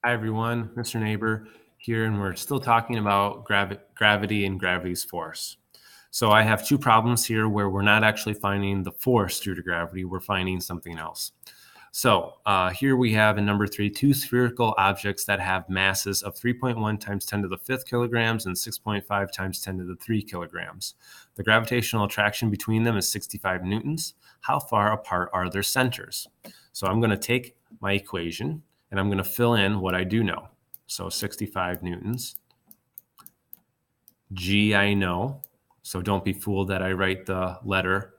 Hi, everyone. Mr. Neighbor here, and we're still talking about gravity and gravity's force. So I have two problems here where we're not actually finding the force due to gravity. We're finding something else. So here we have in number 3, two spherical objects that have masses of 3.1 times 10 to the 5th kilograms and 6.5 times 10 to the 3 kilograms. The gravitational attraction between them is 65 newtons. How far apart are their centers? So I'm going to take my equation and I'm going to fill in what I do know. So 65 newtons. G I know. So don't be fooled that I write the letter.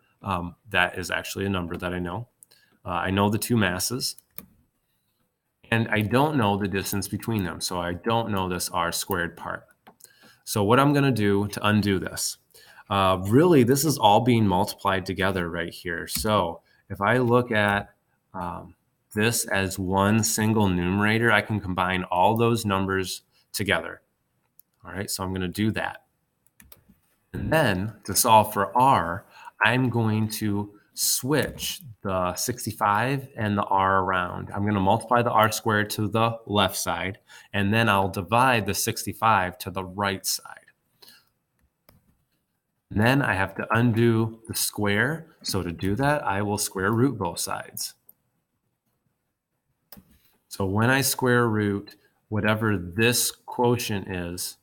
That is actually a number that I know. I know the two masses. And I don't know the distance between them. So I don't know this r squared part. So what I'm going to do to undo this, really, this is all being multiplied together right here. So if I look at this as one single numerator, I can combine all those numbers together. All right, so I'm going to do that. And then to solve for r, I'm going to switch the 65 and the r around. I'm going to multiply the r squared to the left side, and then I'll divide the 65 to the right side. And then I have to undo the square. So to do that, I will square root both sides. So when I square root whatever this quotient is,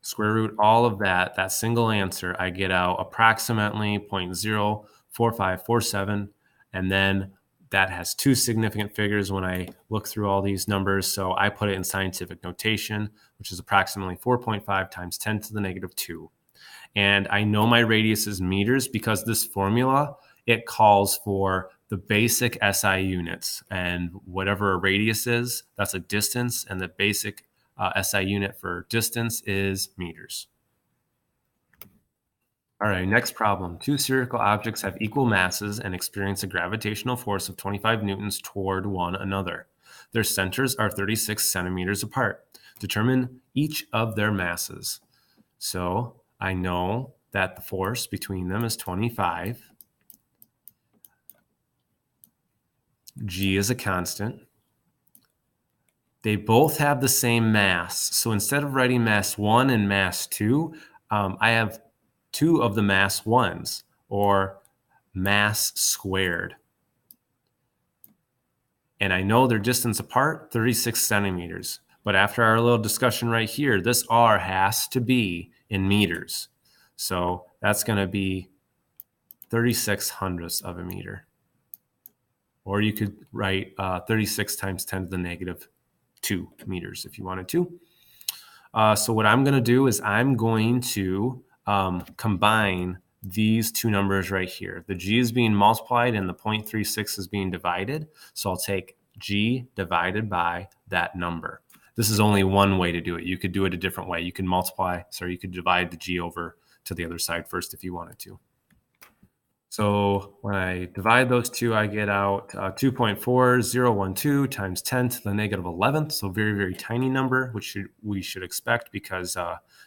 square root all of that single answer, I get out approximately 0.04547. And then that has two significant figures when I look through all these numbers. So I put it in scientific notation, which is approximately 4.5 times 10 to the negative 2. And I know my radius is meters because this formula, it calls for the basic SI units, and whatever a radius is, that's a distance, and the basic SI unit for distance is meters. All right, next problem. Two spherical objects have equal masses and experience a gravitational force of 25 newtons toward one another. Their centers are 36 centimeters apart. Determine each of their masses. So I know that the force between them is 25. G is a constant. They both have the same mass. So instead of writing mass 1 and mass 2, I have two of the mass 1s, or mass squared. And I know their distance apart, 36 centimeters. But after our little discussion right here, this r has to be in meters. So that's going to be 36 hundredths of a meter. Or you could write 36 times 10 to the negative 2 meters if you wanted to. So what I'm going to do is I'm going to combine these two numbers right here. The g is being multiplied and the 0.36 is being divided. So I'll take g divided by that number. This is only one way to do it. You could do it a different way. You can you could divide the g over to the other side first if you wanted to. So when I divide those two, I get out 2.4012 times 10 to the negative 11th. So very, very tiny number, which we should expect because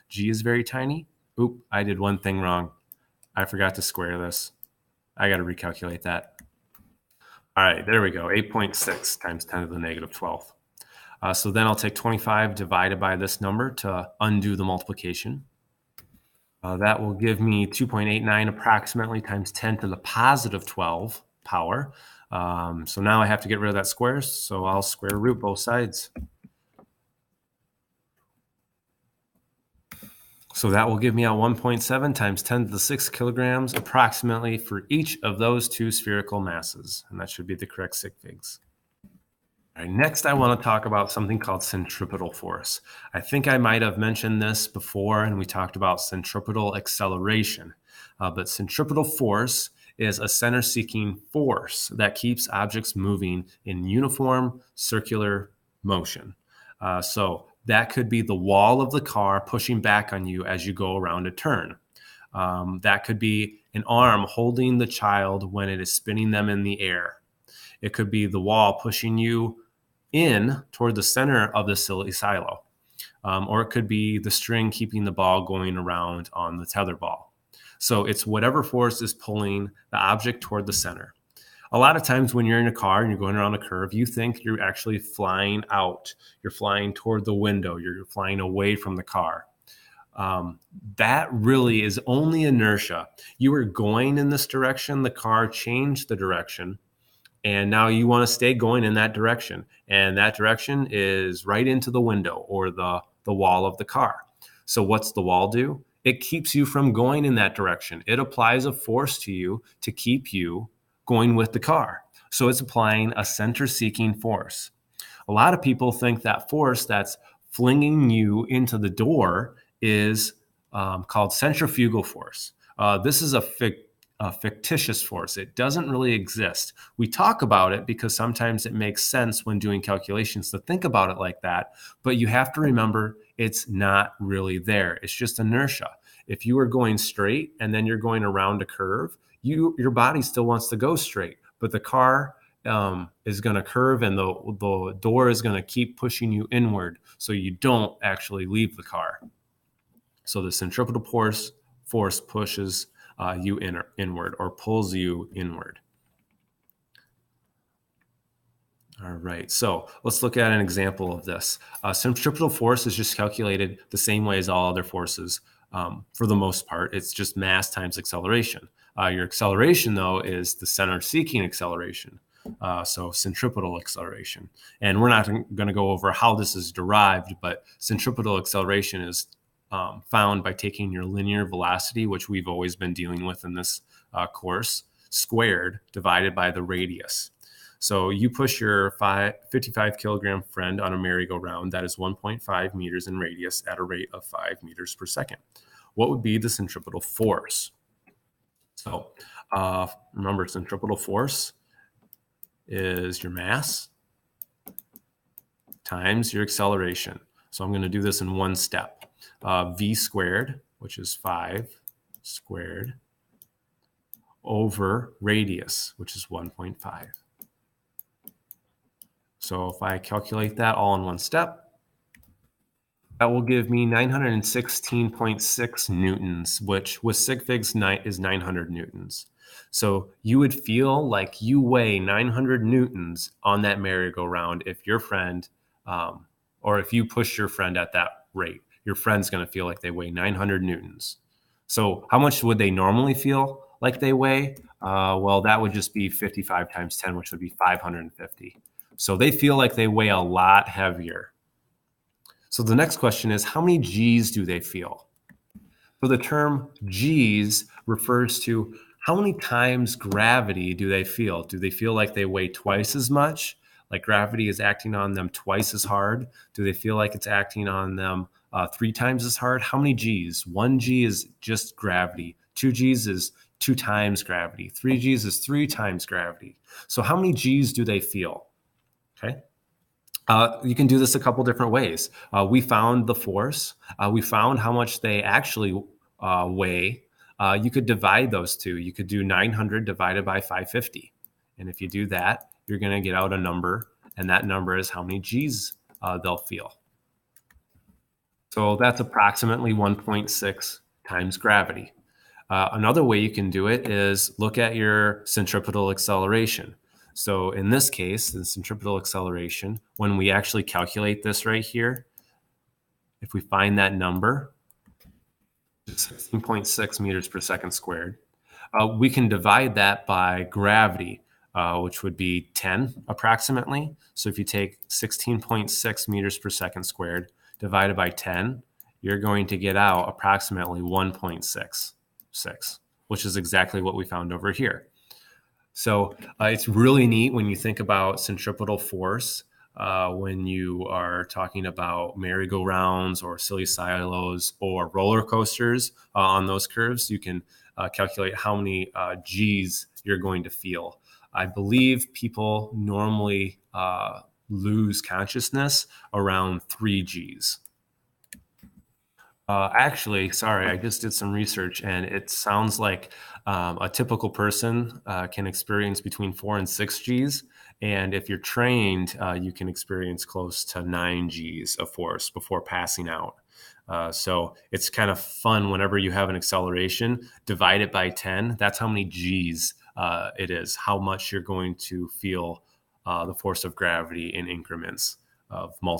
g is very tiny. Oop, I did one thing wrong. I forgot to square this. I got to recalculate that. All right, there we go. 8.6 times 10 to the negative 12th. So then I'll take 25 divided by this number to undo the multiplication. That will give me 2.89 approximately times 10 to the positive 12 power. So now I have to get rid of that square, so I'll square root both sides. So that will give me out 1.7 times 10 to the 6 kilograms approximately for each of those two spherical masses. And that should be the correct sig figs. All right, next I want to talk about something called centripetal force. I think I might have mentioned this before, and we talked about centripetal acceleration. But centripetal force is a center-seeking force that keeps objects moving in uniform circular motion. So that could be the wall of the car pushing back on you as you go around a turn. That could be an arm holding the child when it is spinning them in the air. It could be the wall pushing you in toward the center of the silly silo. Or it could be the string keeping the ball going around on the tether ball. So it's whatever force is pulling the object toward the center. A lot of times when you're in a car and you're going around a curve, you think you're actually flying out. You're flying toward the window. You're flying away from the car. That really is only inertia. You were going in this direction, the car changed the direction, and now you want to stay going in that direction. And that direction is right into the window or the wall of the car. So what's the wall do? It keeps you from going in that direction. It applies a force to you to keep you going with the car. So it's applying a center-seeking force. A lot of people think that force that's flinging you into the door is called centrifugal force. This is a fictitious force. It doesn't really exist. We talk about it because sometimes it makes sense when doing calculations to think about it like that, but you have to remember it's not really there. It's just inertia. If you are going straight and then you're going around a curve, your body still wants to go straight, but the car is going to curve and the door is going to keep pushing you inward so you don't actually leave the car. So the centripetal force pushes you inward or pulls you inward. All right, so let's look at an example of this. Centripetal force is just calculated the same way as all other forces. For the most part, it's just mass times acceleration. Your acceleration, though, is the center-seeking acceleration, so centripetal acceleration. And we're not going to go over how this is derived, but centripetal acceleration is found by taking your linear velocity, which we've always been dealing with in this course, squared divided by the radius. So you push your 55 kilogram friend on a merry-go-round that is 1.5 meters in radius at a rate of 5 meters per second. What would be the centripetal force? So remember, centripetal force is your mass times your acceleration. So I'm going to do this in one step. V squared, which is 5 squared, over radius, which is 1.5. So if I calculate that all in one step, that will give me 916.6 newtons, which with sig figs is 900 newtons. So you would feel like you weigh 900 newtons on that merry-go-round if your friend, or if you push your friend at that rate. Your friend's going to feel like they weigh 900 newtons. So how much would they normally feel like they weigh? Well, that would just be 55 times 10, which would be 550. So they feel like they weigh a lot heavier. So the next question is, how many G's do they feel? So the term G's refers to how many times gravity do they feel? Do they feel like they weigh twice as much? Like gravity is acting on them twice as hard? Do they feel like it's acting on them 3 times as hard? How many G's? 1 G is just gravity. 2 G's is 2 times gravity. 3 G's is 3 times gravity. So how many G's do they feel? Okay. You can do this a couple different ways. We found the force. We found how much they actually weigh. You could divide those two. You could do 900 divided by 550. And if you do that, you're going to get out a number. And that number is how many G's they'll feel. So that's approximately 1.6 times gravity. Another way you can do it is look at your centripetal acceleration. So in this case, the centripetal acceleration, when we actually calculate this right here, if we find that number, 16.6 meters per second squared, we can divide that by gravity, which would be 10 approximately. So if you take 16.6 meters per second squared divided by 10, you're going to get out approximately 1.66, which is exactly what we found over here. So it's really neat when you think about centripetal force when you are talking about merry-go-rounds or silly silos or roller coasters on those curves. You can calculate how many G's you're going to feel. I believe people normally lose consciousness around 3 G's. Actually, sorry, I just did some research and it sounds like a typical person can experience between 4 and 6 G's. And if you're trained, you can experience close to 9 G's of force before passing out. So it's kind of fun whenever you have an acceleration, divide it by 10. That's how many G's it is, how much you're going to feel the force of gravity in increments of multiple